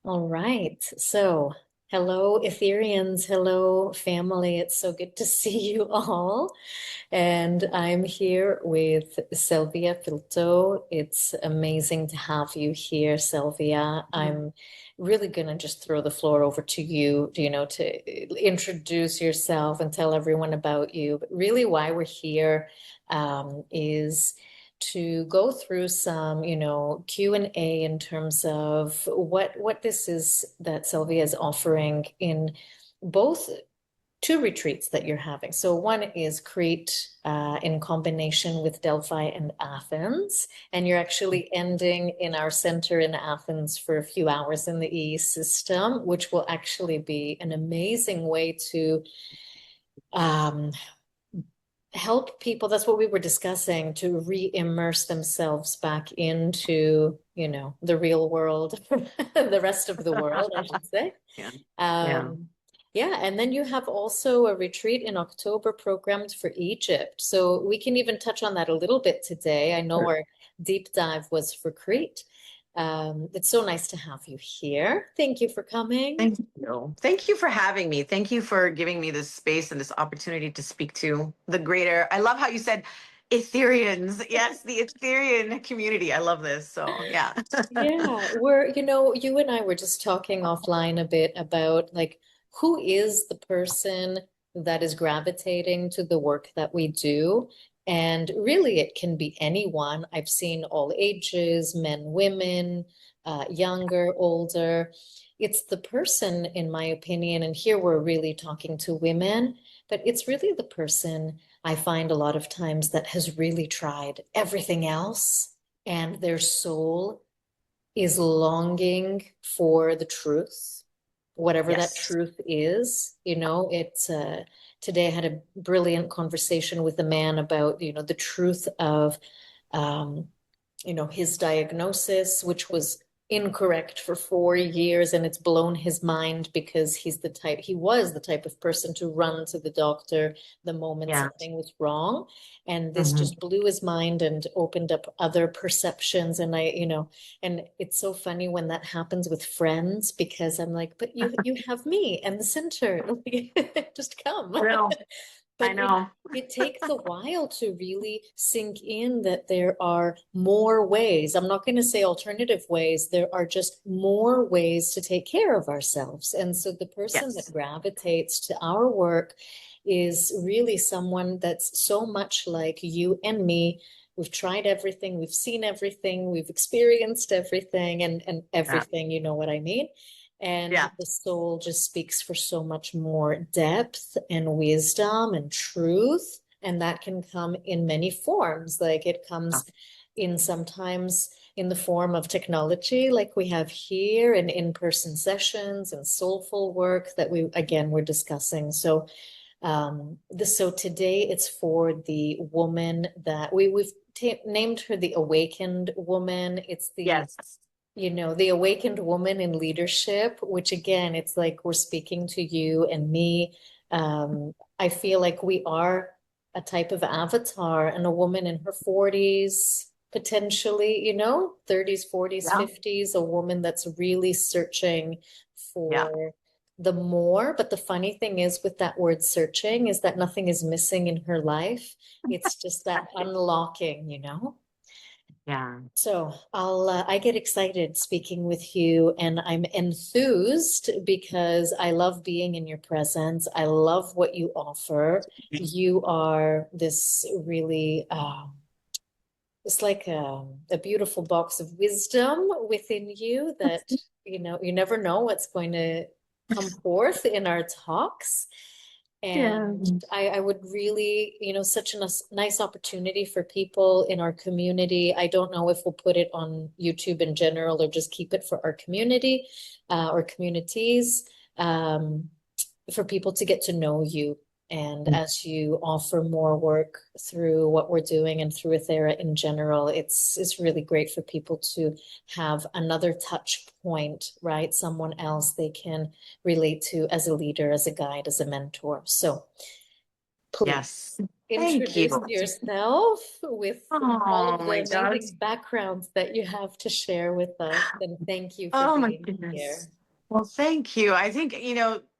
All right. So, hello, Ethereans. Hello, family. It's so good to see you all. And I'm here with Sylvia Filto. It's amazing to have you here, Sylvia. I'm really going to just throw the floor over to you, to introduce yourself and tell everyone about you. But really, why we're here is to go through some, Q&A in terms of what this is that Sylvia is offering in both two retreats that you're having. So one is Crete in combination with Delphi and Athens, and you're actually ending in our center in Athens for a few hours in the EE system, which will actually be an amazing way to um, help people. That's what we were discussing, to re-immerse themselves back into, the real world, the rest of the world, I should say. Yeah. Yeah. Um, yeah, and then you have also a retreat in October programmed for Egypt. So we can even touch on that a little bit today. I know Sure. our deep dive was for Crete. It's so nice to have you here. Thank you for coming. Thank you. Thank you for having me. Thank you for giving me this space and this opportunity to speak to the greater. I love how you said Ethereans. Yes, the Etherean community. I love this. So, yeah. Yeah, you and I were just talking offline a bit about like who is the person that is gravitating to the work that we do. And really, it can be anyone. I've seen all ages, men, women, younger, older. It's the person, in my opinion, and here we're really talking to women, but it's really the person I find a lot of times that has really tried everything else and their soul is longing for the truth, whatever that Yes. truth is. Today I had a brilliant conversation with a man about, the truth of um, his diagnosis, which was incorrect for 4 years, and it's blown his mind because he was the type of person to run to the doctor the moment Yeah. something was wrong. And this Mhm. just blew his mind and opened up other perceptions. And it's so funny when that happens with friends because I'm like, but you have me and the center. Just come. I know. I But know. it takes a while to really sink in that there are more ways. I'm not going to say alternative ways. There are just more ways to take care of ourselves. And so the person that Yes. gravitates to our work is really someone that's so much like you and me. We've tried everything, we've seen everything, we've experienced everything and Yeah. everything, you know what I mean? And Yeah. the soul just speaks for so much more depth and wisdom and truth. And that can come in many forms. Like it Yeah. comes in sometimes in the form of technology, like we have here, and in-person sessions and soulful work that we again we're discussing. So today it's for the woman that we've named her the awakened woman. It's Yes. the awakened woman in leadership, which again, it's like we're speaking to you and me. I feel like we are a type of avatar and a woman in her 40s, potentially, 30s, 40s, Yeah. 50s, a woman that's really searching Yeah. for the more. But the funny thing is with that word searching is that nothing is missing in her life. It's just that unlocking. Yeah. So I get excited speaking with you, and I'm enthused because I love being in your presence. I love what you offer. You are this really, it's like a beautiful box of wisdom within you that, you never know what's going to come forth in our talks. Yeah. And I would really, such a nice opportunity for people in our community. I don't know if we'll put it on YouTube in general or just keep it for our community or communities for people to get to know you. And as you offer more work through what we're doing and through Ethera in general, it's really great for people to have another touch point, right? Someone else they can relate to as a leader, as a guide, as a mentor. So please. Yes. Thank introduce you. yourself with all Oh of the my gosh. amazing backgrounds that you have to share with us. And thank you for Oh my being goodness. here. Well, thank you. I think,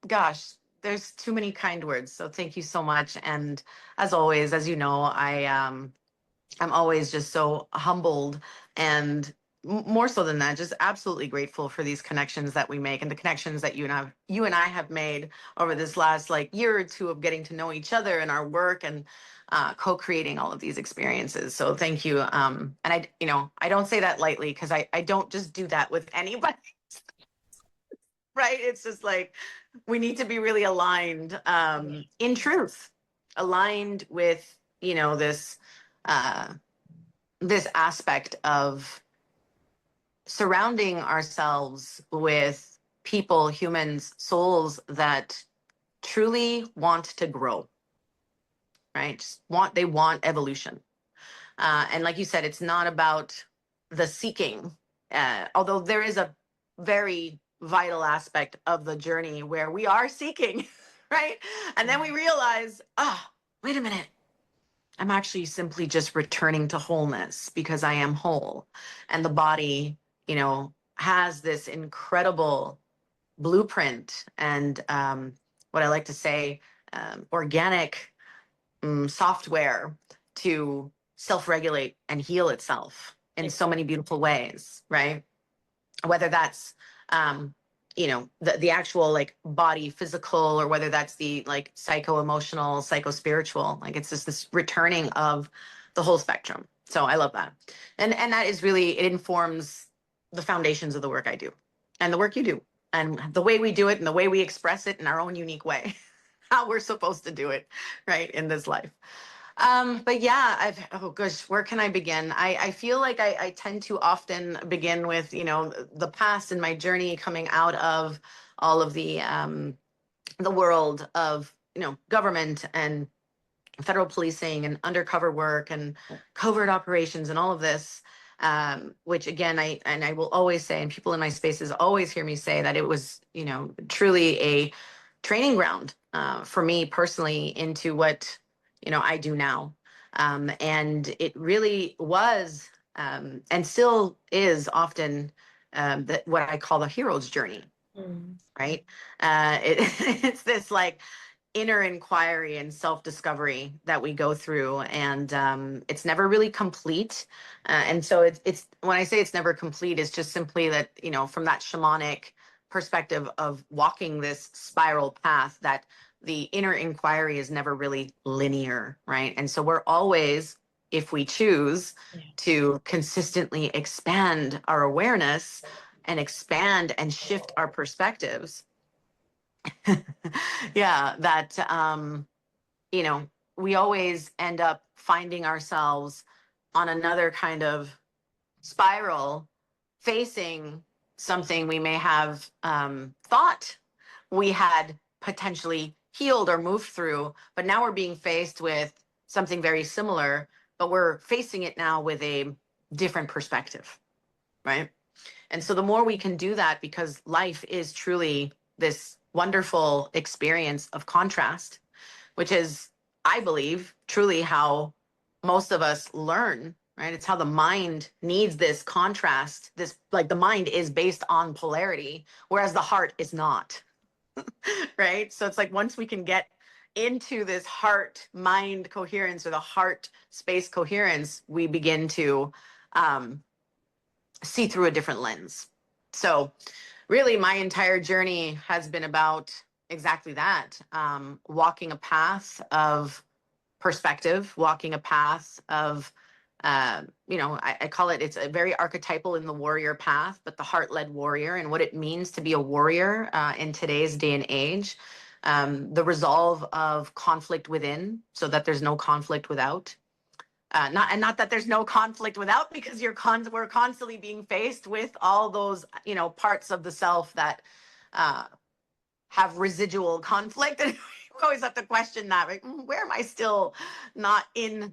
gosh, there's too many kind words. So thank you so much. And as always, as you know, I'm always just so humbled and more so than that, just absolutely grateful for these connections that we make and the connections that you and I have made over this last like year or two of getting to know each other and our work and co-creating all of these experiences. So thank you. And I don't say that lightly because I don't just do that with anybody, right? It's just like we need to be really aligned in truth, aligned with, this. This aspect of surrounding ourselves with people, humans, souls that truly want to grow, right? They want evolution. And like you said, it's not about the seeking, although there is a very vital aspect of the journey where we are seeking, right? And then we realize, wait a minute, I'm actually simply just returning to wholeness because I am whole. And the body, has this incredible blueprint and what I like to say, organic software to self regulate and heal itself in so many Exactly. beautiful ways, right? Whether that's the actual like body physical or whether that's the like psycho emotional psycho spiritual, like it's just this returning of the whole spectrum. So I love that. And that is really, it informs the foundations of the work I do and the work you do and the way we do it and the way we express it in our own unique way, how we're supposed to do it right in this life. But yeah, oh gosh, where can I begin? I feel like I tend to often begin with, the past and my journey coming out of all of the world of, government and federal policing and undercover work and covert operations and all of this. Which again, I will always say, and people in my spaces always hear me say that it was, truly a training ground for me personally into what I do now, and it really was, and still is often what I call the hero's journey, Mm. right? It's this like inner inquiry and self-discovery that we go through, and it's never really complete, and so it's when I say it's never complete, it's just simply that from that shamanic perspective of walking this spiral path, that the inner inquiry is never really linear, right? And so we're always, if we choose Yeah. to consistently expand our awareness and expand and shift our perspectives, yeah, that you know, we always end up finding ourselves on another kind of spiral, facing something we may have thought we had potentially healed or moved through, but now we're being faced with something very similar, but we're facing it now with a different perspective, right? And so the more we can do that, because life is truly this wonderful experience of contrast, which is, I believe, truly how most of us learn, right? It's how the mind needs this contrast. This, like, the mind is based on polarity, whereas the heart is not, right? So it's like once we can get into this heart mind coherence or the heart space coherence, we begin to um, see through a different lens. So really my entire journey has been about exactly that, walking a path of perspective, walking a path of I call it, it's a very archetypal in the warrior path, but the heart-led warrior and what it means to be a warrior in today's day and age, the resolve of conflict within so that there's no conflict without, not that there's no conflict without, because we're constantly being faced with all those parts of the self that uh, have residual conflict, and we always have to question that, like, where am I still not in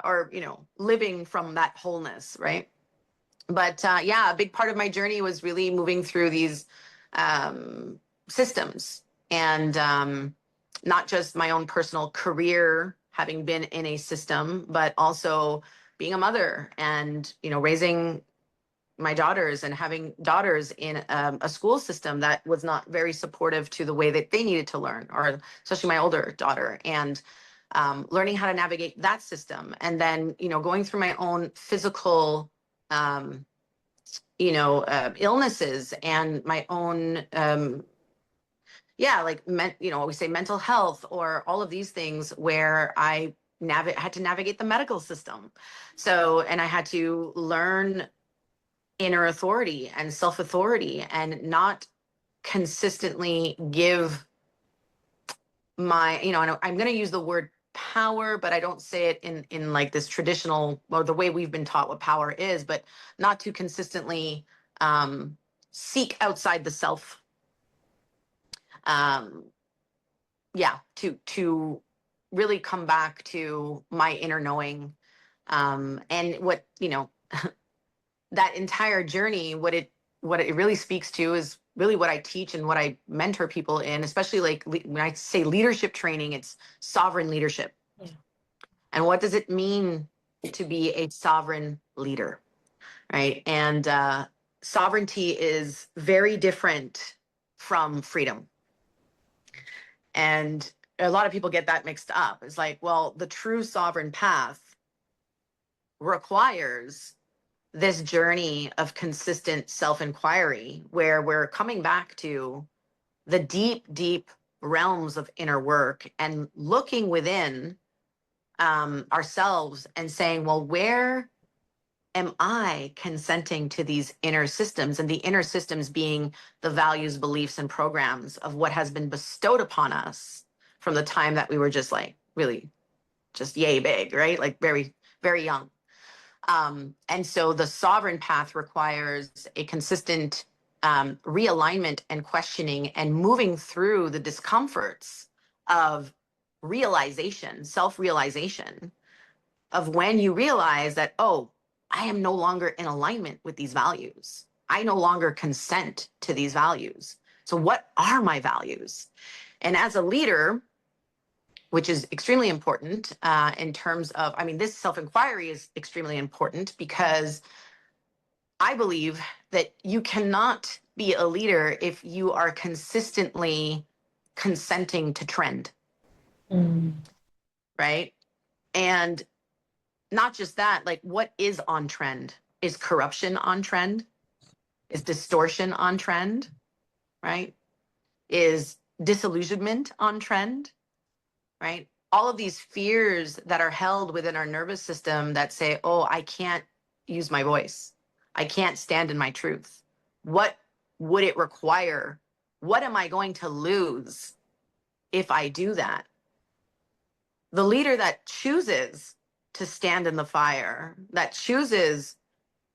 or living from that wholeness, right? But yeah, a big part of my journey was really moving through these systems, and not just my own personal career having been in a system, but also being a mother and, raising my daughters and having daughters in a school system that was not very supportive to the way that they needed to learn, or especially my older daughter, and learning how to navigate that system. And then, going through my own physical, illnesses and my own, we say mental health, or all of these things where I had to navigate the medical system. So, and I had to learn inner authority and self authority, and not consistently give my, and I'm going to use the word power, but I don't say it in like this traditional, or the way we've been taught what power is, but not to consistently seek outside the self. um to really come back to my inner knowing. And what, that entire journey, what it really speaks to is really what I teach and what I mentor people in, especially like when I say leadership training, it's sovereign leadership. Yeah. And what does it mean to be a sovereign leader, right? And sovereignty is very different from freedom. And a lot of people get that mixed up. It's like, well, the true sovereign path requires this journey of consistent self-inquiry, where we're coming back to the deep, deep realms of inner work and looking within ourselves and saying, well, where am I consenting to these inner systems? And the inner systems being the values, beliefs, and programs of what has been bestowed upon us from the time that we were just like really just yay big, right? Like very, very young. And so the sovereign path requires a consistent realignment and questioning, and moving through the discomforts of realization, self-realization, of when you realize that, oh, I am no longer in alignment with these values. I no longer consent to these values. So what are my values? And as a leader, which is extremely important in terms of, this self-inquiry is extremely important, because I believe that you cannot be a leader if you are consistently consenting to trend, Mm. right? And not just that, like, what is on trend? Is corruption on trend? Is distortion on trend, right? Is disillusionment on trend, right? All of these fears that are held within our nervous system that say, oh, I can't use my voice. I can't stand in my truth. What would it require? What am I going to lose if I do that? The leader that chooses to stand in the fire, that chooses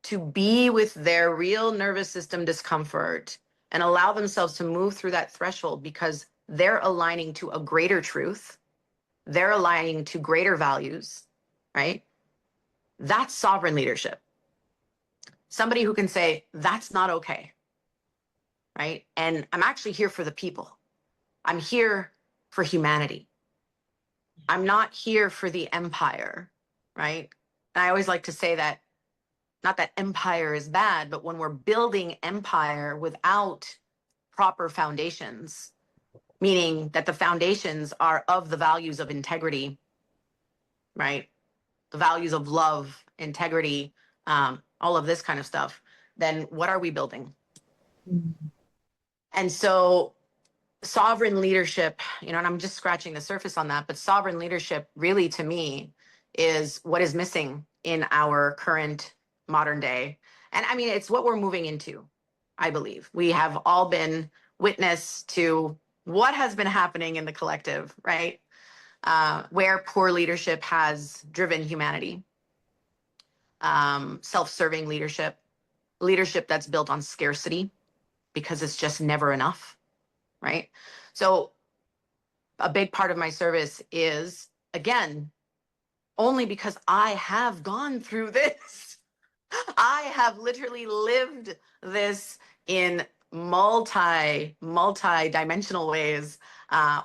to be with their real nervous system discomfort and allow themselves to move through that threshold because they're aligning to a greater truth, they're aligning to greater values, right? That's sovereign leadership. Somebody who can say, that's not okay, right? And I'm actually here for the people. I'm here for humanity. I'm not here for the empire, right? And I always like to say that, not that empire is bad, but when we're building empire without proper foundations, meaning that the foundations are of the values of integrity, right? The values of love, integrity, all of this kind of stuff, then what are we building? Mm. And so sovereign leadership, and I'm just scratching the surface on that, but sovereign leadership really to me is what is missing in our current modern day. And it's what we're moving into, I believe. We have all been witness to what has been happening in the collective, right? Where poor leadership has driven humanity, self-serving leadership, leadership that's built on scarcity because it's just never enough, right? So a big part of my service is, again, only because I have gone through this. I have literally lived this in multi-dimensional ways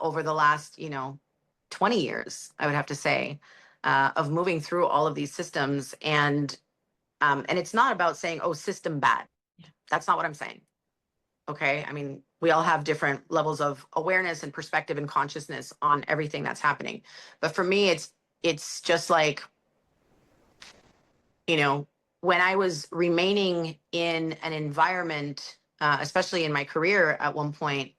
over the last, 20 years, I would have to say, of moving through all of these systems. And it's not about saying, oh, system bad. That's not what I'm saying. Okay. I mean, we all have different levels of awareness and perspective and consciousness on everything that's happening. But for me, it's just like, you know, when I was remaining in an environment, especially in my career at one point,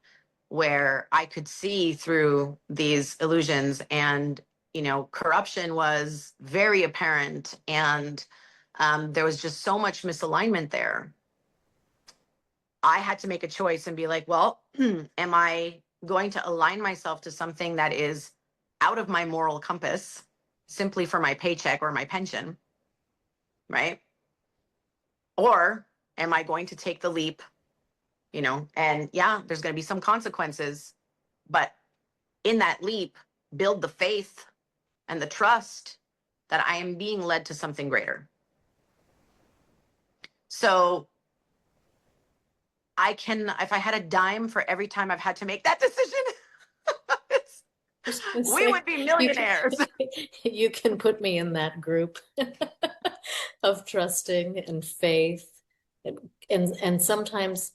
where I could see through these illusions, and, corruption was very apparent, and there was just so much misalignment there. I had to make a choice and be like, well, am I going to align myself to something that is out of my moral compass simply for my paycheck or my pension, right? Or am I going to take the leap, and yeah, there's going to be some consequences, but in that leap, build the faith and the trust that I am being led to something greater. So if I had a dime for every time I've had to make that decision, we would be you millionaires. you can put me in that group of trusting and faith, and sometimes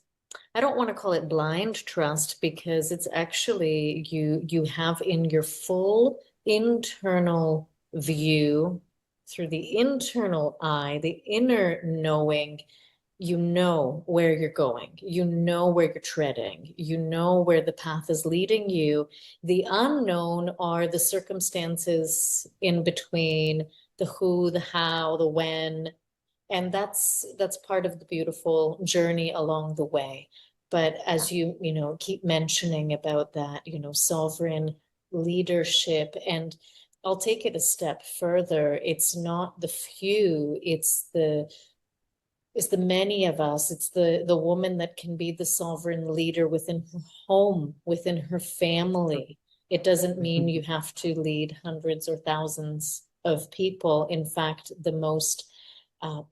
I don't want to call it blind trust, because it's actually you have in your full internal view, through the internal eye, the inner knowing. You know where you're going, you know where you're treading, you know where the path is leading you. The unknown are the circumstances in between, the who, the how, the when, and that's part of the beautiful journey along the way. But as you keep mentioning about that, sovereign leadership, and I'll take it a step further. It's not the few, it's the many of us. It's the woman that can be the sovereign leader within her home, within her family. It doesn't mean you have to lead hundreds or thousands of people. In fact, the most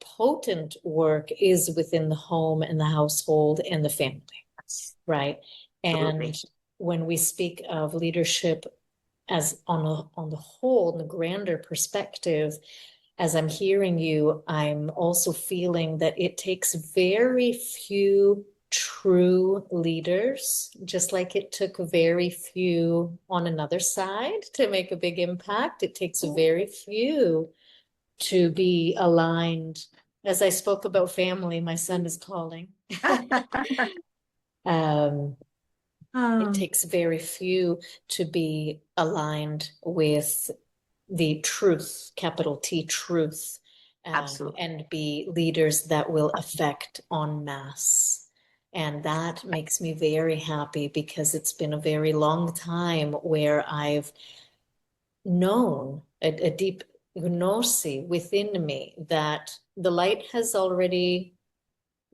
potent work is within the home and the household and the family, right? And Absolutely. when we speak of leadership as on the whole, in the grander perspective, as I'm hearing you, I'm also feeling that it takes very few true leaders, just like it took very few on another side to make a big impact. It takes very few to be aligned. As I spoke about family, my son is calling. um, it takes very few to be aligned with the truth, capital T, truth, Absolutely. and be leaders that will affect en masse. And that makes me very happy, because it's been a very long time where I've known a deep gnosis within me that the light has already,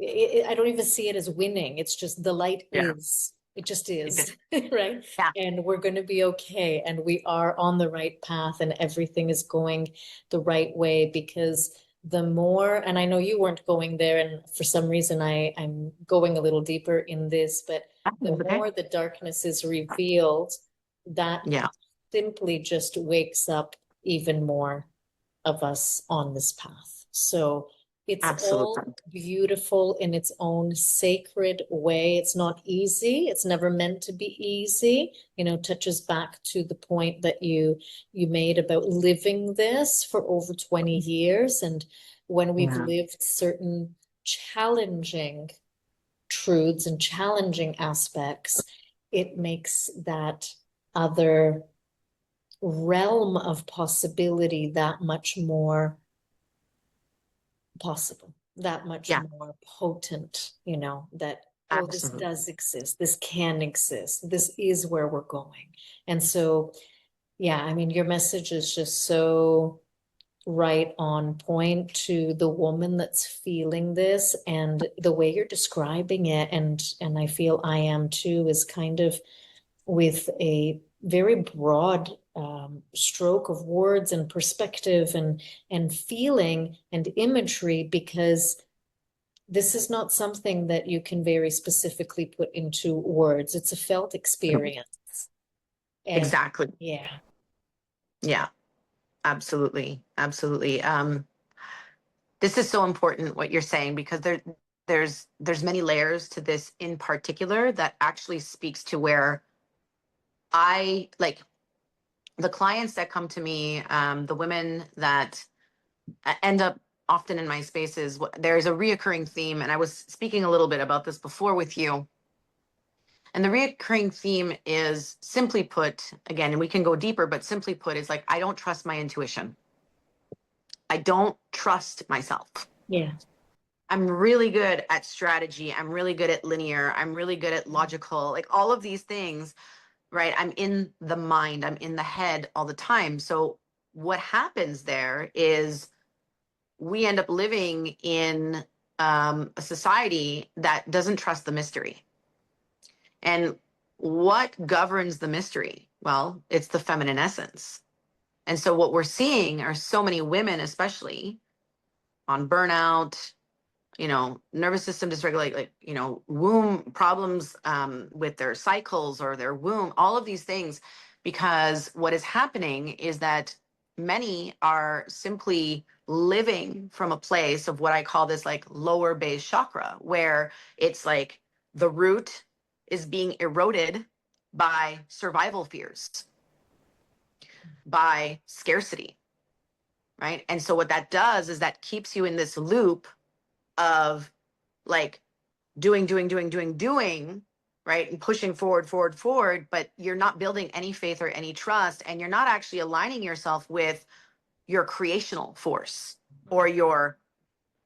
I don't even see it as winning. It's just the light Yeah. is. It just is, right? Yeah. And we're going to be okay. And we are on the right path, and everything is going the right way, because the more, and I know you weren't going there, and for some reason I'm going a little deeper in this, but the Okay. more the darkness is revealed, that Yeah. simply just wakes up even more of us on this path. So it's all Absolutely. beautiful in its own sacred way. It's not easy. It's never meant to be easy. Touches back to the point that you made about living this for over 20 years. And when we've Yeah. lived certain challenging truths and challenging aspects, it makes that other realm of possibility that much more possible, that much Yeah. more potent, that, oh, this Absolutely. does exist, this can exist, this is where we're going. And so, yeah, I mean, your message is just so right on point to the woman that's feeling this, and the way you're describing it, and I feel I am too, is kind of with a very broad stroke of words and perspective and feeling and imagery, because this is not something that you can very specifically put into words. It's a felt experience. And Exactly. yeah. Yeah, absolutely. Absolutely. This is so important what you're saying, because there's many layers to this in particular that actually speaks to where I like the clients that come to me, the women that end up often in my spaces. There's a reoccurring theme, and I was speaking a little bit about this before with you. And the reoccurring theme is, simply put, again, and we can go deeper, but simply put, is like, I don't trust my intuition. I don't trust myself. Yeah. I'm really good at strategy. I'm really good at linear. I'm really good at logical, like all of these things, right? I'm in the mind, I'm in the head all the time. So what happens there is we end up living in a society that doesn't trust the mystery. And what governs the mystery? Well, it's the feminine essence. And so what we're seeing are so many women, especially on burnout, nervous system dysregulate, like, womb problems with their cycles or their womb, all of these things, because what is happening is that many are simply living from a place of what I call this like lower base chakra, where it's like the root is being eroded by survival fears, by scarcity, right? And so what that does is that keeps you in this loop of like doing, right? And pushing forward, but you're not building any faith or any trust, and you're not actually aligning yourself with your creational force or your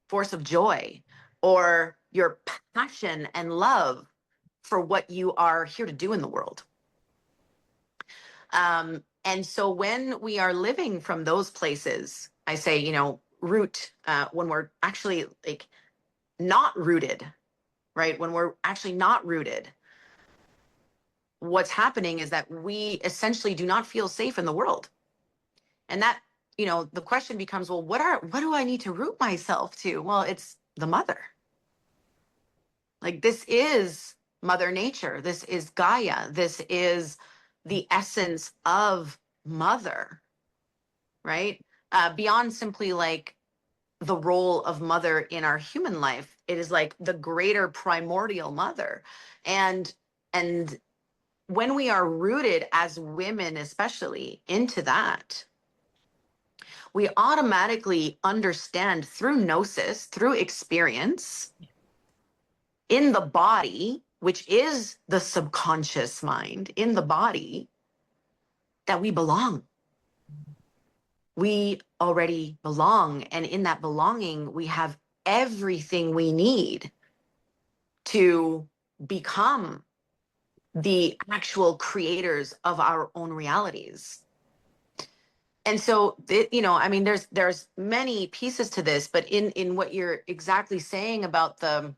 force of joy or your passion and love for what you are here to do in the world. And so when we are living from those places, I say, root, when we're actually like not rooted, right? When we're actually not rooted, what's happening is that we essentially do not feel safe in the world. And that, the question becomes, well, what do I need to root myself to? Well, it's the mother. Like, this is Mother Nature. This is Gaia. This is the essence of mother, right? Beyond simply like the role of mother in our human life, it is like the greater primordial mother. And when we are rooted as women, especially into that, we automatically understand through gnosis, through experience in the body, which is the subconscious mind in the body, that we belong. We already belong. And in that belonging, we have everything we need to become the actual creators of our own realities. And so, I mean, there's many pieces to this, but in what you're exactly saying about the,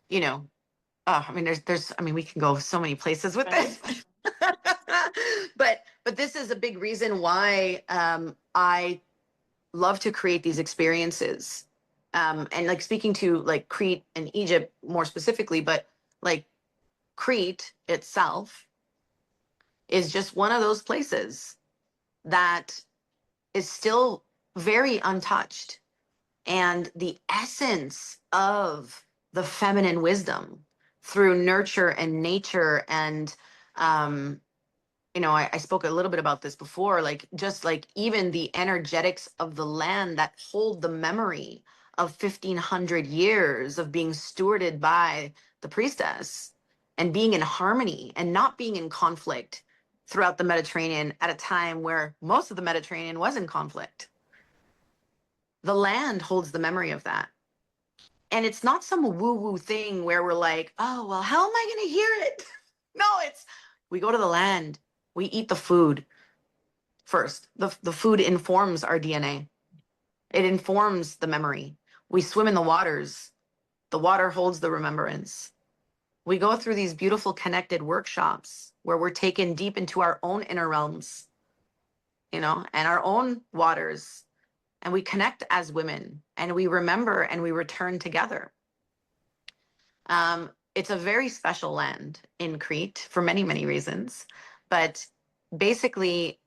you know, I mean, I mean, we can go so many places with Right. this, but this is a big reason why I love to create these experiences, and like speaking to like Crete and Egypt more specifically, but like Crete itself is just one of those places that is still very untouched. And the essence of the feminine wisdom through nurture and nature. And, I spoke a little bit about this before, like just like even the energetics of the land that hold the memory of 1,500 years of being stewarded by the priestess and being in harmony and not being in conflict throughout the Mediterranean at a time where most of the Mediterranean was in conflict. The land holds the memory of that. And it's not some woo-woo thing where we're like, oh, well, how am I going to hear it? No, it's we go to the land, we eat the food first. The food informs our DNA. It informs the memory. We swim in the waters. The water holds the remembrance. We go through these beautiful connected workshops where we're taken deep into our own inner realms, and our own waters, and we connect as women, and we remember and we return together. It's a very special land in Crete for many, many reasons. But basically,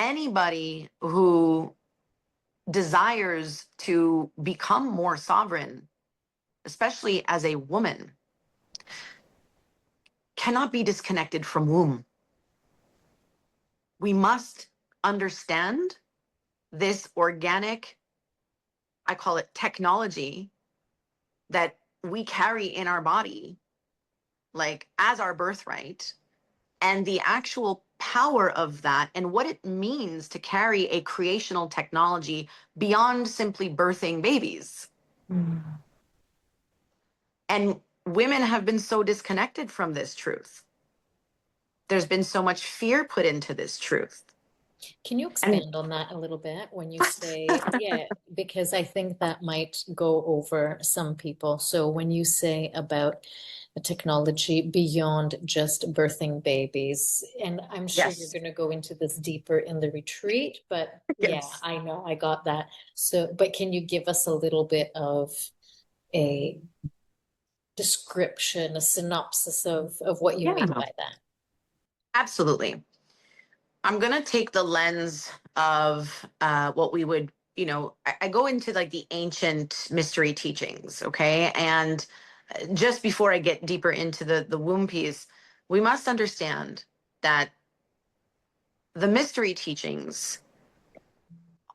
anybody who desires to become more sovereign, especially as a woman, cannot be disconnected from womb. We must understand this organic, I call it technology, that we carry in our body, like as our birthright, and the actual power of that and what it means to carry a creational technology beyond simply birthing babies. Mm. And women have been so disconnected from this truth. There's been so much fear put into this truth. Can you And expand on that a little bit when you say, yeah, because I think that might go over some people. So when you say about the technology beyond just birthing babies, and I'm sure you're yes, going to go into this deeper in the retreat, but yeah, yes. I know I got that. So, but can you give us a little bit of a description, a synopsis of what you mean Yeah, by that? absolutely. I'm going to take the lens of what we would, I go into like the ancient mystery teachings, okay? And just before I get deeper into the womb piece, we must understand that the mystery teachings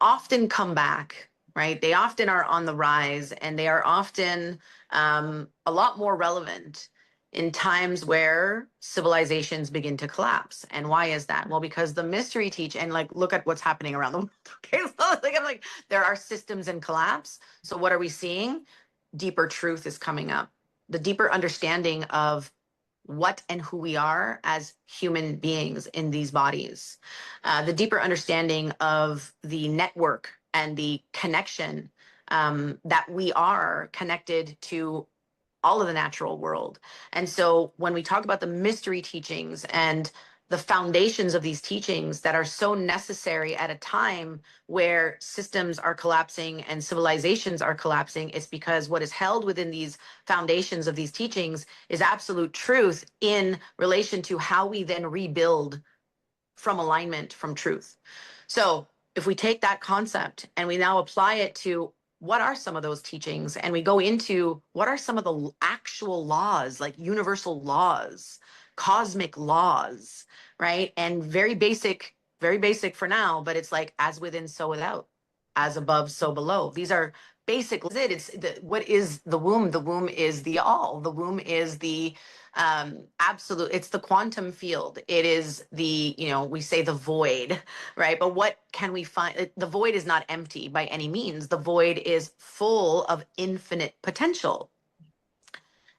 often come back, right? They often are on the rise, and they are often a lot more relevant in times where civilizations begin to collapse. And why is that? Well, because the mystery teach, and like look at what's happening around the world. Okay, so like I'm like, there are systems in collapse. So what are we seeing? Deeper truth is coming up. The deeper understanding of what and who we are as human beings in these bodies, the deeper understanding of the network and the connection, that we are connected to all of the natural world. And so when we talk about the mystery teachings and the foundations of these teachings that are so necessary at a time where systems are collapsing and civilizations are collapsing, it's because what is held within these foundations of these teachings is absolute truth in relation to how we then rebuild from alignment, from truth. So if we take that concept and we now apply it to what are some of those teachings, and we go into what are some of the actual laws, like universal laws, cosmic laws, right? And very basic for now, but it's like as within, so without, as above, so below. These are basic. It's what is the womb? The womb is the all. The womb is the absolute, it's the quantum field. It is the, we say the void, right? But what can we find? The void is not empty by any means. The void is full of infinite potential.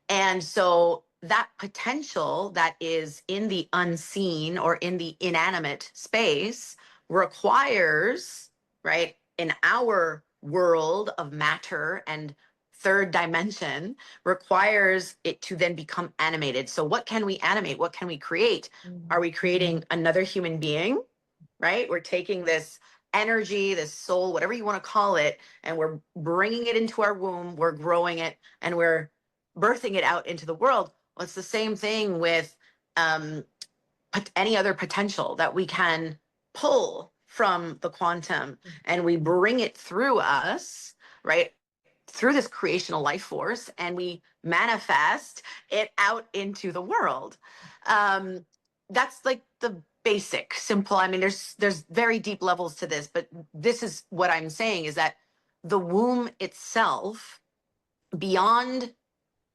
And so that potential that is in the unseen or in the inanimate space requires, right, in our world of matter and third dimension, requires it to then become animated. So what can we animate? What can we create? Are we creating another human being, right? We're taking this energy, this soul, whatever you want to call it, and we're bringing it into our womb, we're growing it, and we're birthing it out into the world. Well, it's the same thing with um, any other potential that we can pull from the quantum, and we bring it through us, right? Through this creational life force, and we manifest it out into the world. Um, that's like the basic, simple. I mean, there's very deep levels to this, but this is what I'm saying is that the womb itself, beyond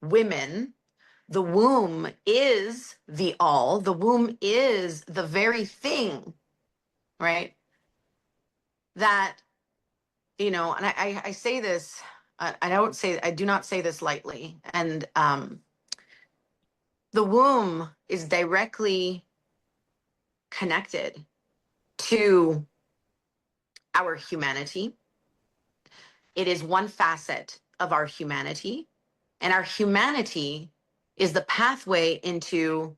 women, the womb is the all. The womb is the very thing, right? That, and I say this, I do not say this lightly. And the womb is directly connected to our humanity. It is one facet of our humanity. And our humanity is the pathway into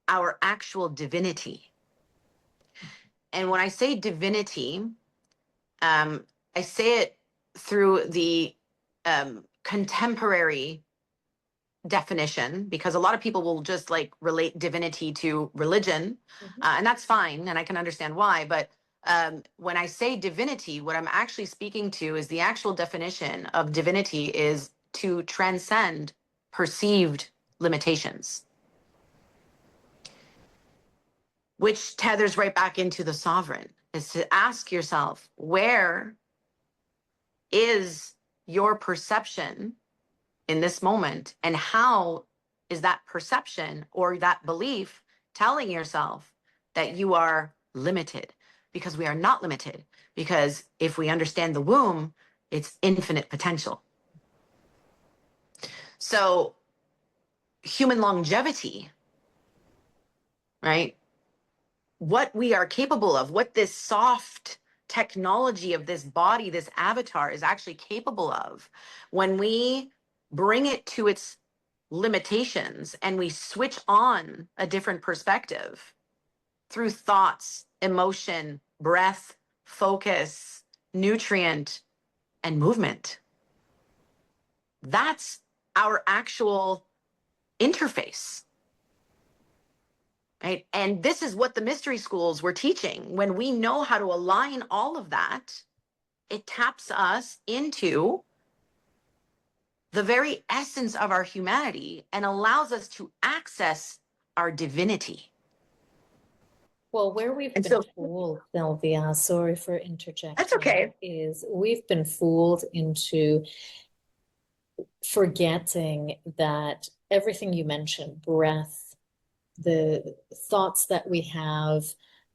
our actual divinity. And when I say divinity, um, I say it through the contemporary definition, because a lot of people will just like relate divinity to religion, Mhm. and that's fine, and I can understand why. But when I say divinity, what I'm actually speaking to is the actual definition of divinity is to transcend perceived limitations, which tethers right back into the sovereign, is to ask yourself, where is your perception in this moment? And how is that perception or that belief telling yourself that you are limited? Because we are not limited. Because if we understand the womb, it's infinite potential. So, human longevity, right? What we are capable of, what this soft technology of this body, this avatar is actually capable of, when we bring it to its limitations and we switch on a different perspective through thoughts, emotion, breath, focus, nutrient, and movement. That's our actual interface. Right. And this is what the mystery schools were teaching. When we know how to align all of that, it taps us into the very essence of our humanity and allows us to access our divinity. Well, where we've And been so fooled, Sylvia, sorry for that's interjecting, okay. is we've been fooled into forgetting that everything you mentioned, breath, the thoughts that we have,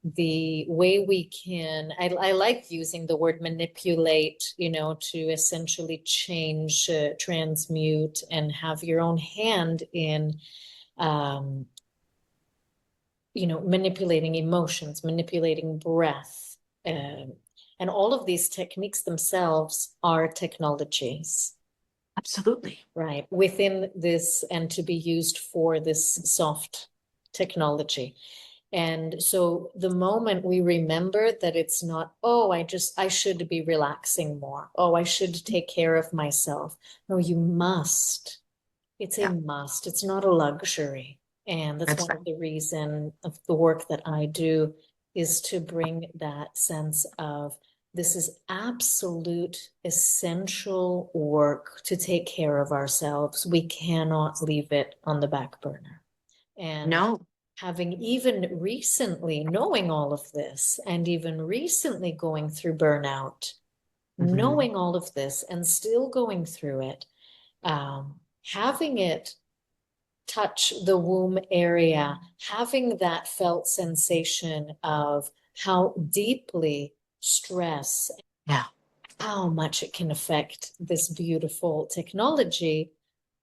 the way we can, I like using the word manipulate, to essentially change, transmute, and have your own hand in, um, manipulating emotions, manipulating breath. Um, and all of these techniques themselves are technologies. Absolutely. Right, within this, and to be used for this soft technology. And so the moment we remember that it's not, oh, I should be relaxing more. Oh, I should take care of myself. No, you must. It's a Yeah, must. It's not a luxury. And that's that's one right. of the reason of the work that I do, is to bring that sense of, this is absolute essential work to take care of ourselves. We cannot leave it on the back burner. And No. having even recently knowing all of this, and even recently going through burnout, Mm-hmm. knowing all of this and still going through it, having it touch the womb area, having that felt sensation of how deeply stress, Yeah, how much it can affect this beautiful technology,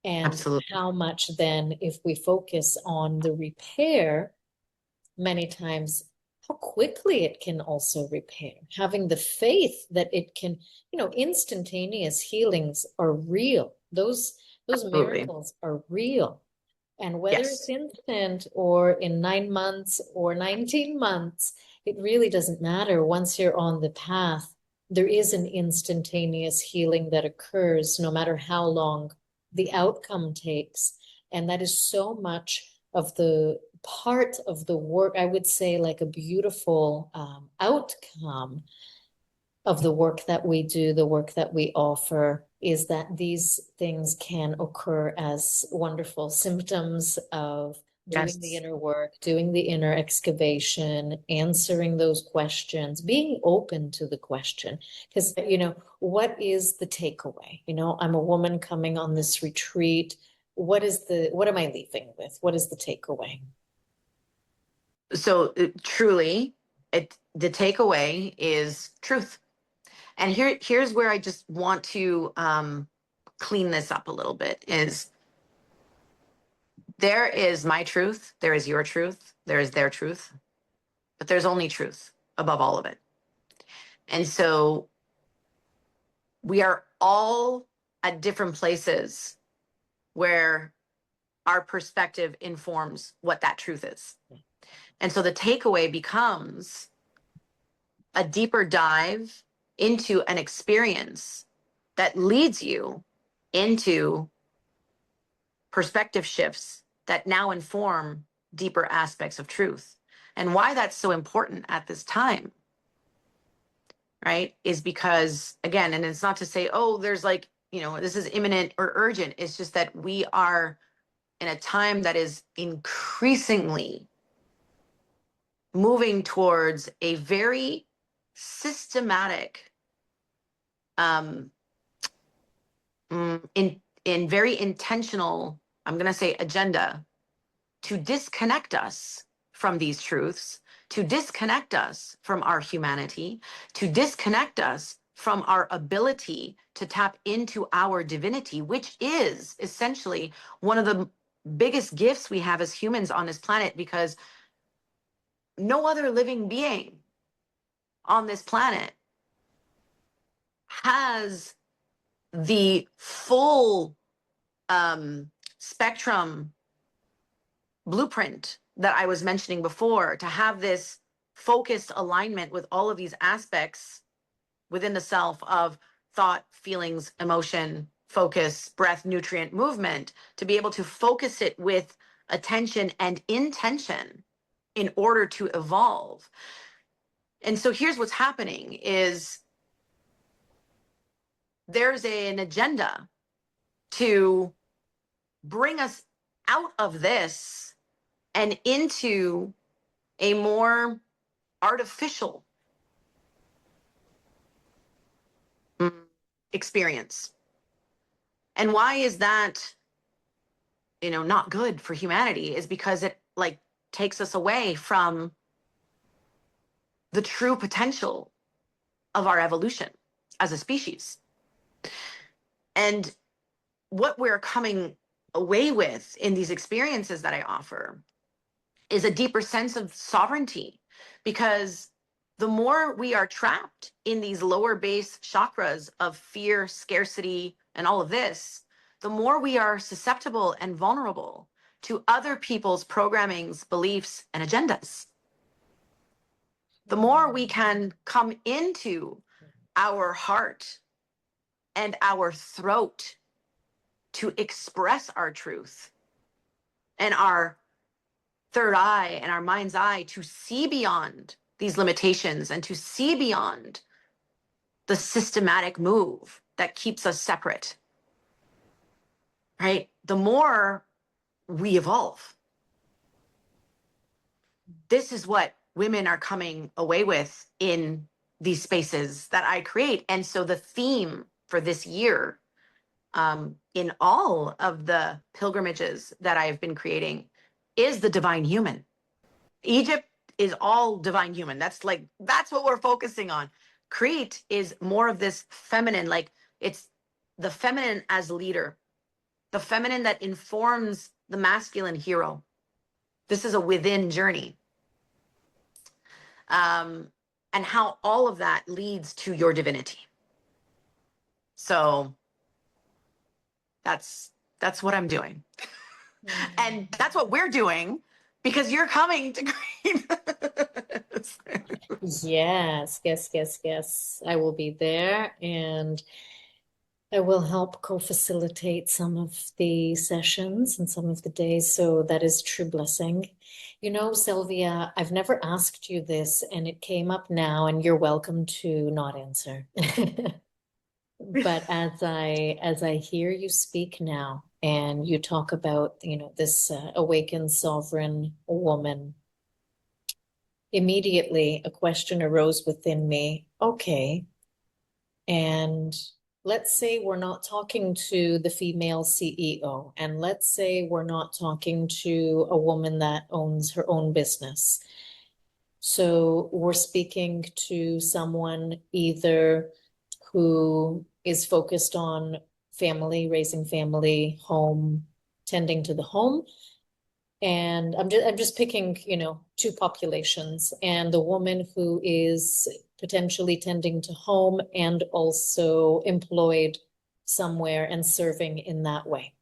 and absolutely. how much then, if we focus on the repair, many times how quickly it can also repair. Having the faith that it can, instantaneous healings are real. Those Absolutely. miracles are real. And whether it's Yes. instant or in 9 months or 19 months, it really doesn't matter. Once you're on the path, there is an instantaneous healing that occurs no matter how long the outcome takes. And that is so much of the part of the work, I would say, like a beautiful outcome of the work that we do, the work that we offer, is that these things can occur as wonderful symptoms of doing the Yes. inner work, doing the inner excavation, answering those questions, being open to the question. Because, what is the takeaway? I'm a woman coming on this retreat. What am I leaving with? What is the takeaway? So truly, the takeaway is truth. And here's where I just want to clean this up a little bit, is there is my truth, there is your truth, there is their truth, but there's only truth above all of it. And so we are all at different places where our perspective informs what that truth is. And so the takeaway becomes a deeper dive into an experience that leads you into perspective shifts that now inform deeper aspects of truth. And why that's so important at this time right, is because, again, and it's not to say, oh, there's like, this is imminent or urgent. It's just that we are in a time that is increasingly moving towards a very systematic, um, in very intentional, I'm going to say, agenda to disconnect us from these truths, to disconnect us from our humanity, to disconnect us from our ability to tap into our divinity, which is essentially one of the biggest gifts we have as humans on this planet, because no other living being on this planet has the full spectrum blueprint that I was mentioning before, to have this focused alignment with all of these aspects within the self of thought, feelings, emotion, focus, breath, nutrient, movement, to be able to focus it with attention and intention in order to evolve. And so here's what's happening is there's an agenda to bring us out of this and into a more artificial experience. And why is that, not good for humanity? Is because it like takes us away from the true potential of our evolution as a species. And what we're coming away with in these experiences that I offer is a deeper sense of sovereignty, because the more we are trapped in these lower base chakras of fear, scarcity, and all of this, the more we are susceptible and vulnerable to other people's programmings, beliefs, and agendas. The more we can come into our heart and our throat to express our truth, and our third eye and our mind's eye to see beyond these limitations and to see beyond the systematic move that keeps us separate, right? The more we evolve. This is what women are coming away with in these spaces that I create. And so the theme for this year, in all of the pilgrimages that I've been creating, is the divine human. Egypt is all divine human. That's what we're focusing on. Crete is more of this feminine, like it's the feminine as leader, the feminine that informs the masculine hero. This is a within journey. And how all of that leads to your divinity. So that's what I'm doing. And that's what we're doing, because you're coming to Crete. Yes, yes, yes, yes. I will be there and I will help co-facilitate some of the sessions and some of the days. So that is true blessing. You know, Sylvia, I've never asked you this and it came up now, and you're welcome to not answer. But as I hear you speak now and you talk about, this awakened sovereign woman, immediately a question arose within me. Okay, and let's say we're not talking to the female CEO, and let's say we're not talking to a woman that owns her own business. So we're speaking to someone either who is focused on family, raising family, home, tending to the home. And I'm just picking, two populations, and the woman who is potentially tending to home and also employed somewhere and serving in that way.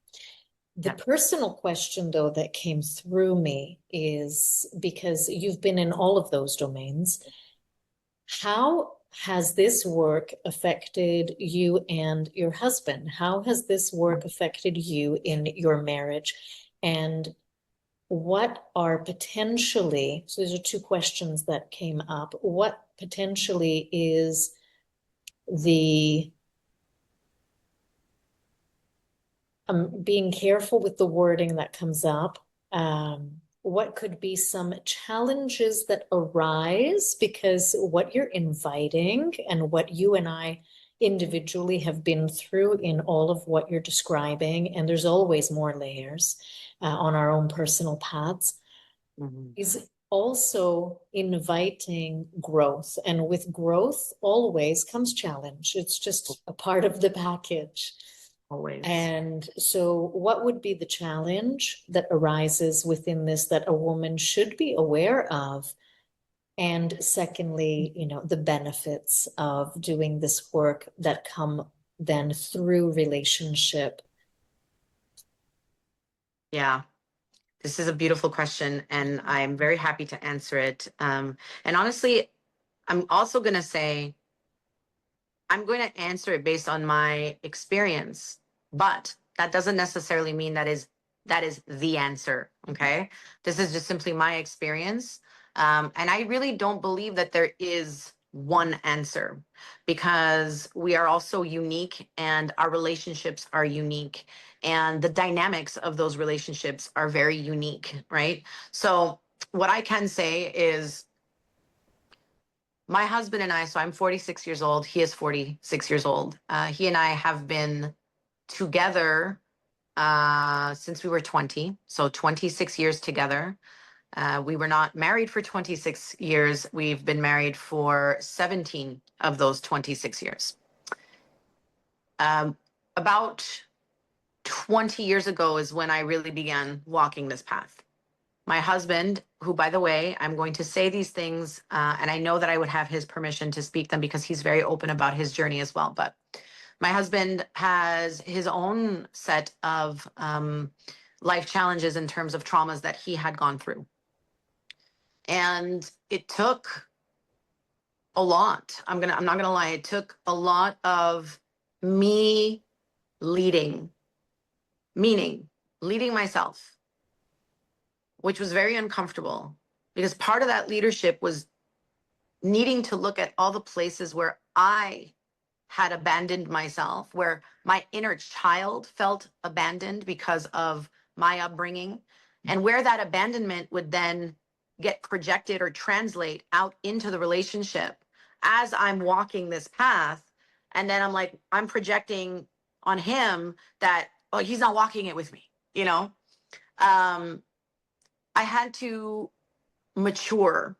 The personal question, though, that came through me is, because you've been in all of those domains, how has this work affected you and your husband? How has this work affected you in your marriage? And what are potentially, so these are two questions that came up, what potentially is the being careful with the wording that comes up. What could be some challenges that arise because what you're inviting and what you and I individually have been through in all of what you're describing, and there's always more layers on our own personal paths, Mhm. is also inviting growth. And with growth always comes challenge. It's just a part of the package. Always. And so, what would be the challenge that arises within this that a woman should be aware of? And secondly, the benefits of doing this work that come then through relationship. Yeah. This is a beautiful question, and I'm very happy to answer it. And honestly, I'm also going to say, I'm going to answer it based on my experience, but that doesn't necessarily mean that is the answer. Okay, this is just simply my experience, and I really don't believe that there is one answer because we are also unique, and our relationships are unique, and the dynamics of those relationships are very unique, right? So what I can say is my husband and I, so I'm 46 years old. He is 46 years old. He and I have been together since we were 20. So 26 years together. We were not married for 26 years. We've been married for 17 of those 26 years. Um, about 20 years ago is when I really began walking this path. My husband, who, by the way, I'm going to say these things, and I know that I would have his permission to speak them because he's very open about his journey as well. But my husband has his own set of life challenges in terms of traumas that he had gone through. And it took a lot. I'm not gonna lie, it took a lot of me leading, meaning leading myself, which was very uncomfortable because part of that leadership was needing to look at all the places where I had abandoned myself, where my inner child felt abandoned because of my upbringing, and where that abandonment would then get projected or translate out into the relationship as I'm walking this path. And then I'm like, I'm projecting on him that, oh, he's not walking it with me, you know? I had to mature.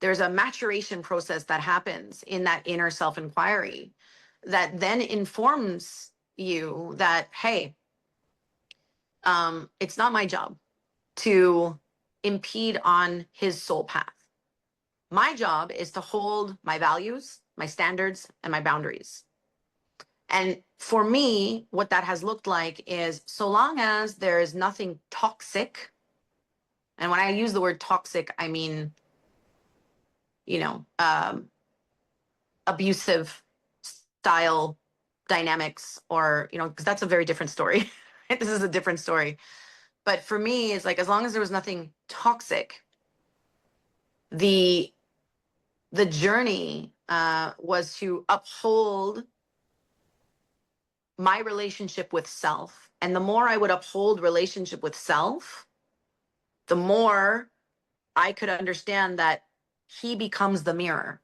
There's a maturation process that happens in that inner self inquiry that then informs you that, hey, it's not my job to impede on his soul path. My job is to hold my values, my standards, and my boundaries. And for me, what that has looked like is so long as there is nothing toxic, and when I use the word toxic, I mean, you know, abusive style dynamics, or because that's a very different story. This is a different story, but for me it's like as long as there was nothing toxic, the the journey was to uphold my relationship with self, and the more I would uphold relationship with self, the more I could understand that he becomes the mirror.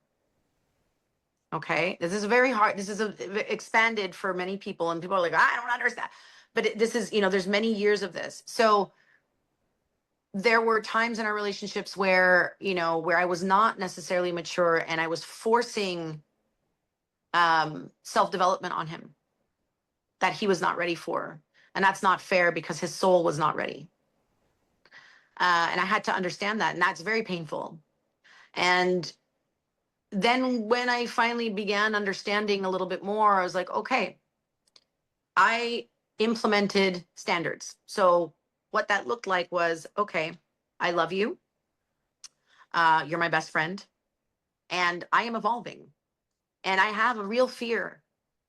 Okay, this is very hard. This is expanded for many people, and people are like, I don't understand. But this is, there's many years of this. So there were times in our relationships where, where I was not necessarily mature, and I was forcing self development on him that he was not ready for, and that's not fair because his soul was not ready. And I had to understand that, and that's very painful. And then when I finally began understanding a little bit more, I was like, okay, I implemented standards. So what that looked like was, okay, I love you. You're my best friend, and I am evolving. And I have a real fear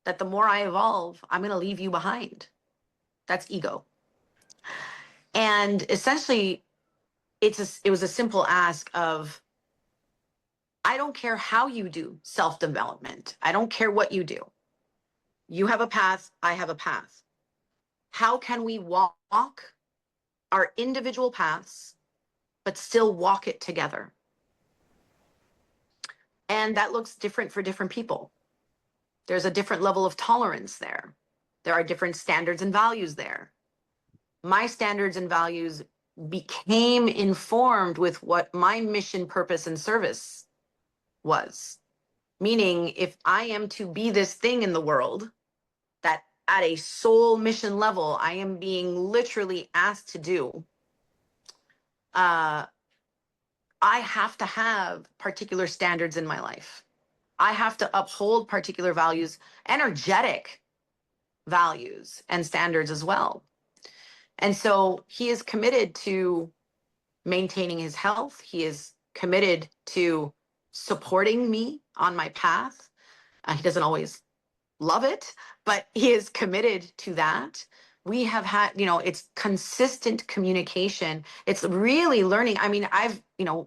that the more I evolve, I'm going to leave you behind. That's ego. And essentially, it was a simple ask of I don't care how you do self-development. I don't care what you do. You have a path, I have a path. How can we walk our individual paths, but still walk it together? And that looks different for different people. There's a different level of tolerance there. There are different standards and values there. My standards and values became informed with what my mission, purpose, and service was. Meaning, if I am to be this thing in the world that at a soul mission level, I am being literally asked to do, I have to have particular standards in my life. I have to uphold particular values, energetic values and standards as well. And so he is committed to maintaining his health. He is committed to supporting me on my path. He doesn't always love it, but he is committed to that. We have had, it's consistent communication. It's really learning. I mean,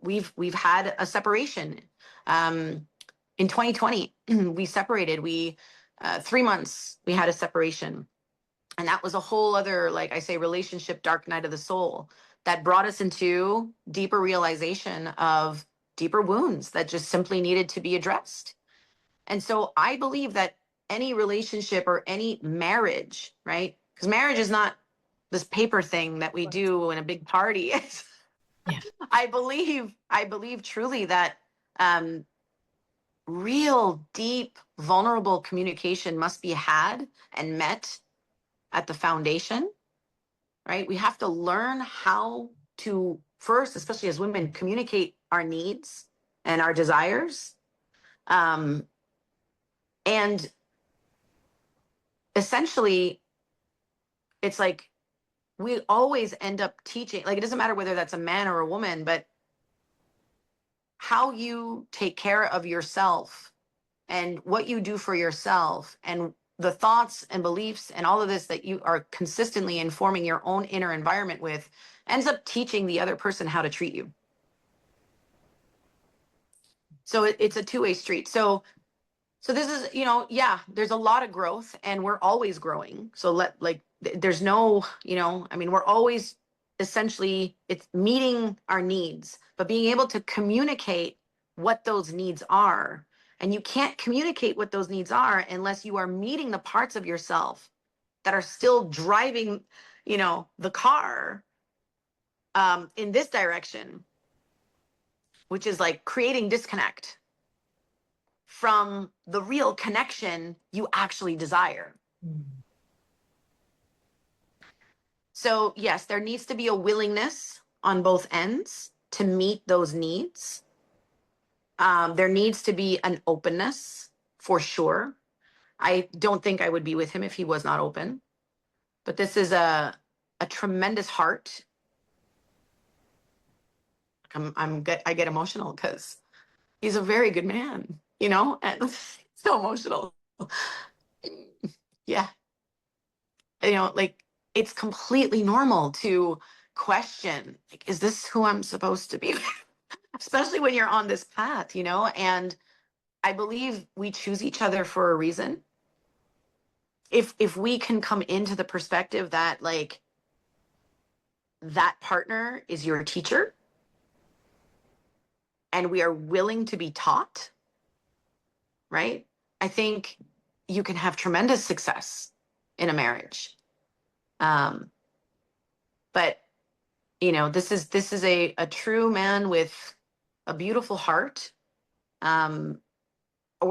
we've had a separation. In 2020, we separated. 3 months we had a separation, and that was a whole other, like I say, relationship dark night of the soul that brought us into deeper realization of deeper wounds that just simply needed to be addressed. And so I believe that any relationship or any marriage, right? Because marriage is not this paper thing that we do in a big party. Yeah. I believe truly that real deep vulnerable communication must be had and met at the foundation, right? We have to learn how to first, especially as women, communicate our needs and our desires. And essentially, it's like we always end up teaching, like, it doesn't matter whether that's a man or a woman, but how you take care of yourself and what you do for yourself and the thoughts and beliefs and all of this that you are consistently informing your own inner environment with ends up teaching the other person how to treat you. So it's a two-way street. So this is, yeah, there's a lot of growth and we're always growing. So there's no, I mean, we're always essentially, it's meeting our needs, but being able to communicate what those needs are. And you can't communicate what those needs are unless you are meeting the parts of yourself that are still driving, the car in this direction, which is like creating disconnect from the real connection you actually desire. Mm. So yes, there needs to be a willingness on both ends to meet those needs. There needs to be an openness for sure. I don't think I would be with him if he was not open. But this is a tremendous heart. I get emotional because he's a very good man, and so emotional. Yeah. Like, it's completely normal to question, like, is this who I'm supposed to be with? Especially when you're on this path, and I believe we choose each other for a reason. If we can come into the perspective that, like, that partner is your teacher and we are willing to be taught, right? I think you can have tremendous success in a marriage. But this is a true man with a beautiful heart, where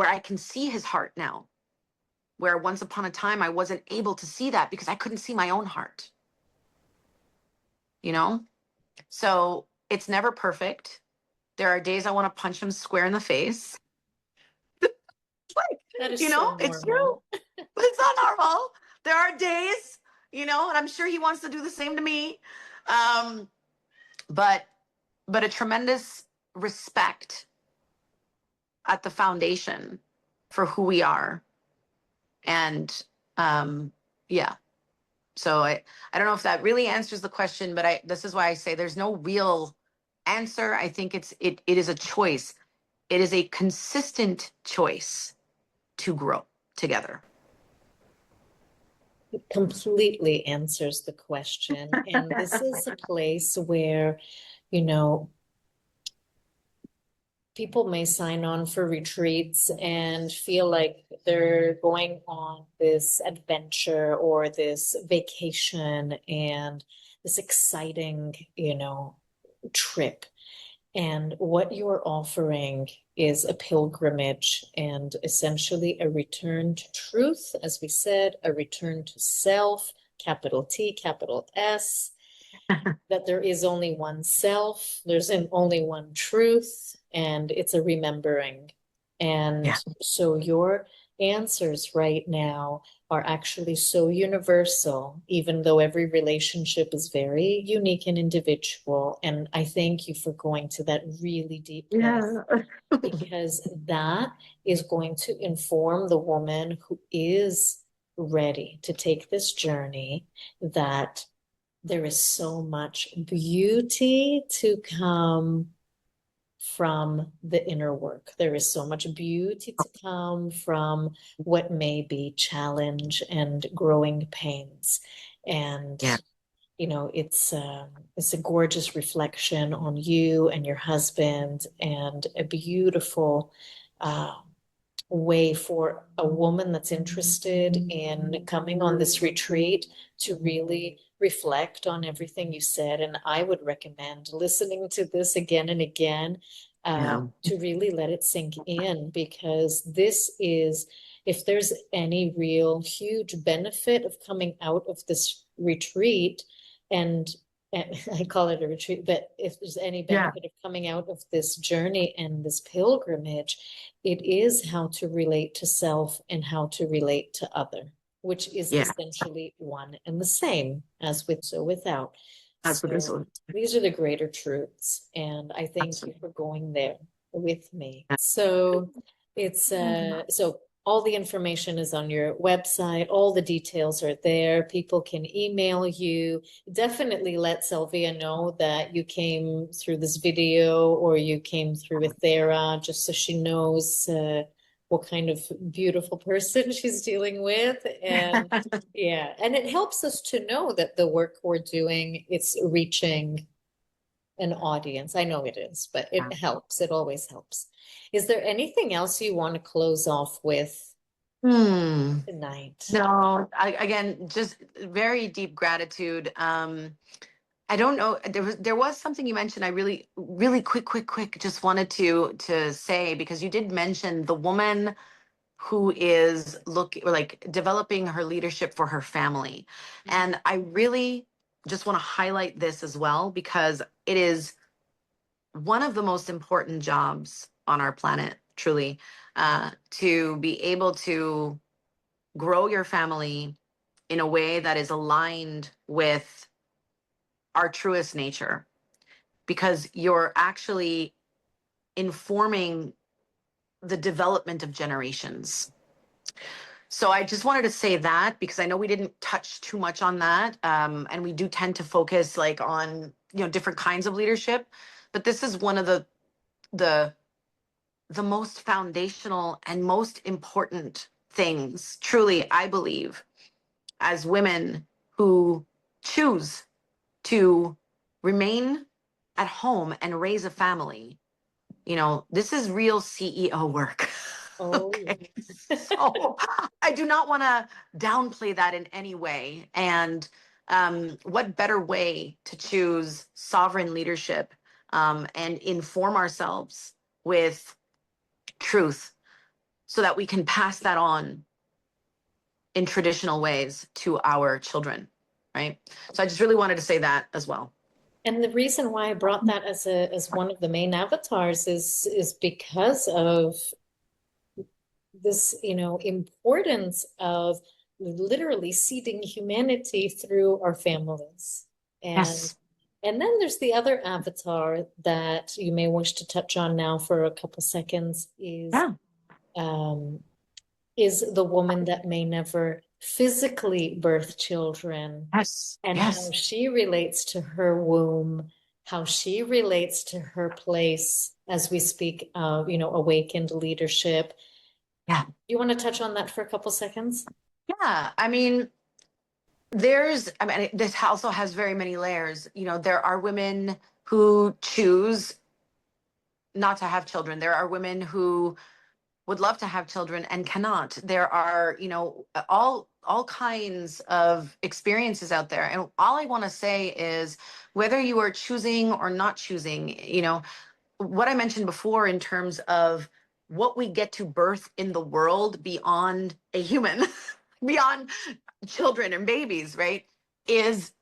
I can see his heart now, where once upon a time I wasn't able to see that because I couldn't see my own heart. So it's never perfect. There are days I want to punch him square in the face. Like, That is so it's true. normal. It's not normal. There are days, and I'm sure he wants to do the same to me. But a tremendous respect at the foundation for who we are. And yeah. So I don't know if that really answers the question, but this is why I say there's no real answer. I think it is a choice. it is a consistent choice to grow together. It completely answers the question. And this is a place where, you know, people may sign on for retreats and feel like they're going on this adventure or this vacation and this exciting, trip. And what you're offering is a pilgrimage and essentially a return to truth, as we said, a return to self, capital T, capital S, that there is only one self, there's only one truth, and it's a remembering. Yeah. And so your answers right now are actually so universal, even though every relationship is very unique and individual. And I thank you for going to that really deep place Yeah. because that is going to inform the woman who is ready to take this journey, that there is so much beauty to come from the inner work. There is so much beauty to come from what may be challenge and growing pains. And Yeah. it's a gorgeous reflection on you and your husband, and a beautiful uh, way for a woman that's interested in coming on this retreat to really reflect on everything you said. And I would recommend listening to this again and again, Yeah. to really let it sink in, because this is, if there's any real huge benefit of coming out of this retreat, and I call it a retreat, but if there's any Yeah. benefit of coming out of this journey and this pilgrimage, it is how to relate to self and how to relate to other, which is Yeah. essentially one and the same as with so without. That's what this So was. these are the greater truths. And I thank you Absolutely. for going there with me. So so all the information is on your website. All the details are there. People can email you. Definitely let Sylvia know that you came through this video or you came through with Thera, just so she knows what kind of beautiful person she's dealing with. And yeah, and it helps us to know that the work we're doing, it's reaching an audience. I know it is, but it helps. It always helps. Is there anything else you want to close off with Hmm. tonight? No, again, just very deep gratitude. I don't know. There was something you mentioned. I really quick, just wanted to say, because you did mention the woman who is developing her leadership for her family, and I really just want to highlight this as well, because it is one of the most important jobs on our planet, truly, to be able to grow your family in a way that is aligned with our truest nature, because you're actually informing the development of generations. So I just wanted to say that, because I know we didn't touch too much on that, and we do tend to focus like on different kinds of leadership, but this is one of the the most foundational and most important things, truly, I believe, as women who choose to remain at home and raise a family. This is real CEO work. Oh, Okay. So I do not want to downplay that in any way. And what better way to choose sovereign leadership, and inform ourselves with truth, so that we can pass that on in traditional ways to our children, right? So I just really wanted to say that as well. and the reason why I brought that as one of the main avatars is because of this, importance of literally seeding humanity through our families. And Yes. and then there's the other avatar that you may wish to touch on now for a couple seconds, Yeah. um, is the woman that may never physically birth children, Yes. and how Yes. she relates to her womb, how she relates to her place as we speak of, awakened leadership. Yeah. You want to touch on that for a couple seconds? Yeah. I mean, this also has very many layers. There are women who choose not to have children. There are women who would love to have children and cannot. There are, all kinds of experiences out there. And all I want to say is whether you are choosing or not choosing, what I mentioned before in terms of what we get to birth in the world beyond a human, beyond children and babies, right? Is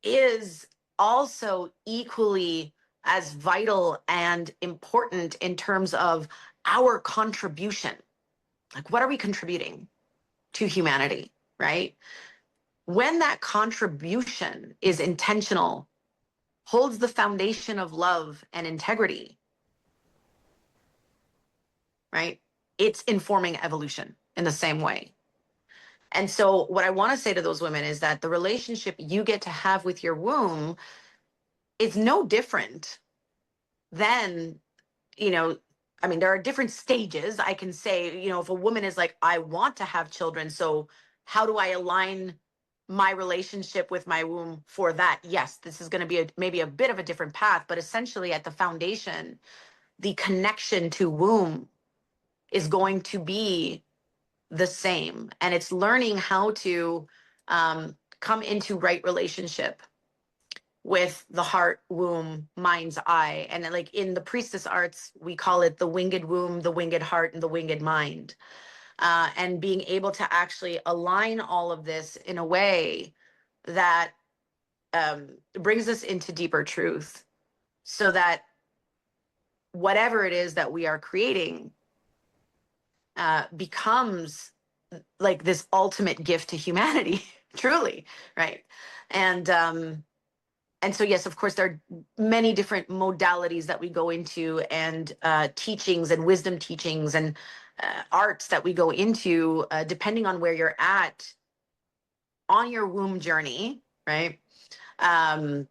is also equally as vital and important in terms of our contribution. Like, what are we contributing to humanity, right? When that contribution is intentional, holds the foundation of love and integrity, right? It's informing evolution in the same way. And so, what I want to say to those women is that the relationship you get to have with your womb is no different than, you know, there are different stages. I can say, if a woman is like, I want to have children, so how do I align my relationship with my womb for that? Yes, this is going to be maybe a bit of a different path, but essentially at the foundation, the connection to womb is going to be the same. And it's learning how to come into right relationship with the heart, womb, mind's eye. And then, like in the priestess arts, we call it the winged womb, the winged heart, and the winged mind. And being able to actually align all of this in a way that brings us into deeper truth so that whatever it is that we are creating becomes like this ultimate gift to humanity, truly, right? And and so, yes, of course, there are many different modalities that we go into, and teachings and wisdom teachings and arts that we go into, depending on where you're at on your womb journey, right? Um,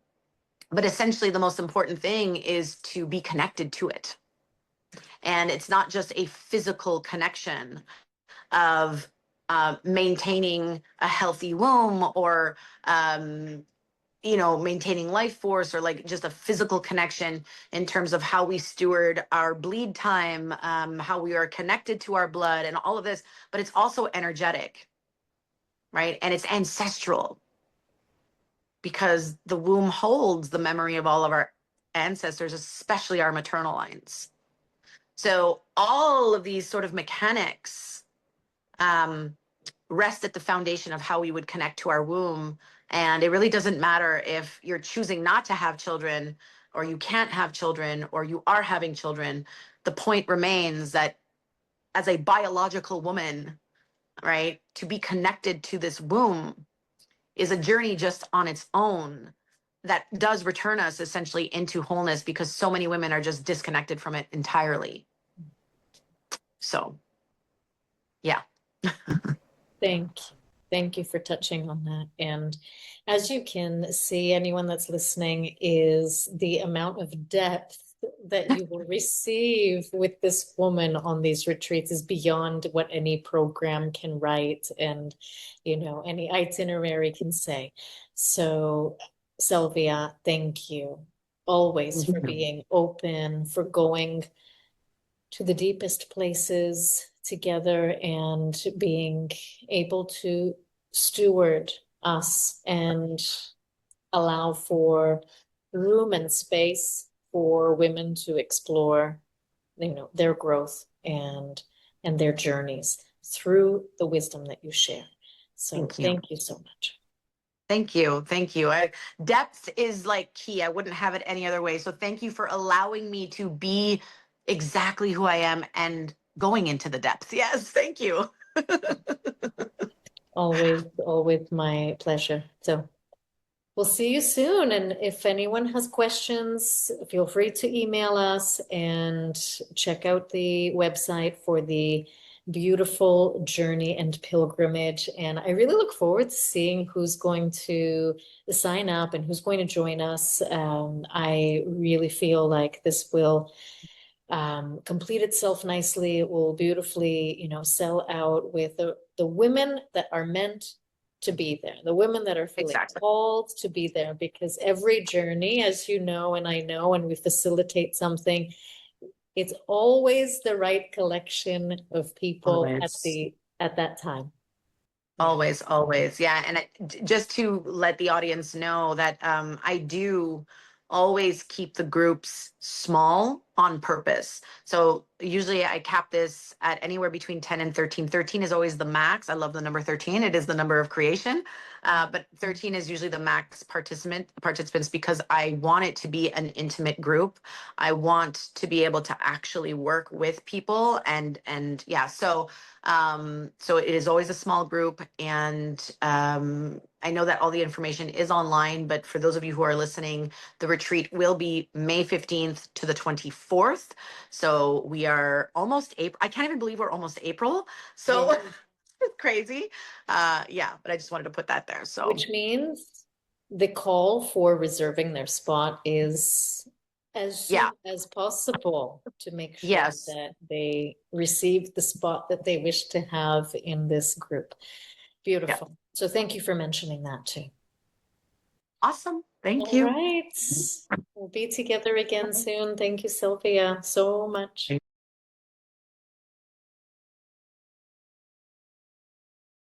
but essentially, the most important thing is to be connected to it. And it's not just a physical connection of maintaining a healthy womb or maintaining life force, or like just a physical connection in terms of how we steward our bleed time, how we are connected to our blood and all of this, but it's also energetic, right? And it's ancestral because the womb holds the memory of all of our ancestors, especially our maternal lines. So all of these sort of mechanics rest at the foundation of how we would connect to our womb. And it really doesn't matter if you're choosing not to have children, or you can't have children, or you are having children. The point remains that as a biological woman, right, to be connected to this womb is a journey just on its own that does return us essentially into wholeness, because so many women are just disconnected from it entirely. So, yeah. Thank you. Thank you for touching on that. And as you can see, anyone that's listening, is the amount of depth that you will receive with this woman on these retreats is beyond what any program can write and, any itinerary can say. So, Sylvia, thank you always for being open, for going to the deepest places together and being able to steward us and allow for room and space for women to explore, their growth and their journeys through the wisdom that you share. So Thank you. thank you so much. Thank you. Thank you. Depth is like key. I wouldn't have it any other way. So thank you for allowing me to be exactly who I am and going into the depths. Yes, thank you. Always, always my pleasure. So we'll see you soon. And if anyone has questions, feel free to email us and check out the website for the beautiful journey and pilgrimage. And I really look forward to seeing who's going to sign up and who's going to join us. I really feel like this will complete itself nicely. It will beautifully, sell out with the women that are meant to be there, the women that are feeling Exactly. called to be there, because every journey, as you know, and I know, and we facilitate something, it's always the right collection of people at Always. the at that time. Yeah. Always, always. Yeah. And just to let the audience know that I do always keep the groups small on purpose. So usually I cap this at anywhere between 10 and 13. 13 is always the max. I love the number 13. It is the number of creation. But 13 is usually the max participants because I want it to be an intimate group. I want to be able to actually work with people and yeah. So it is always a small group, and I know that all the information is online, but for those of you who are listening, the retreat will be May 15th to the 24th. So we are almost April. I can't even believe we're almost April. So Yeah. it's crazy. Yeah, but I just wanted to put that there. So Which means the call for reserving their spot is as soon yeah, as possible to make sure yes, that they receive the spot that they wish to have in this group. yeah, Beautiful. So thank you for mentioning that too. awesome. Thank All you. right. We'll be together again soon. Thank you, Sylvia, so much.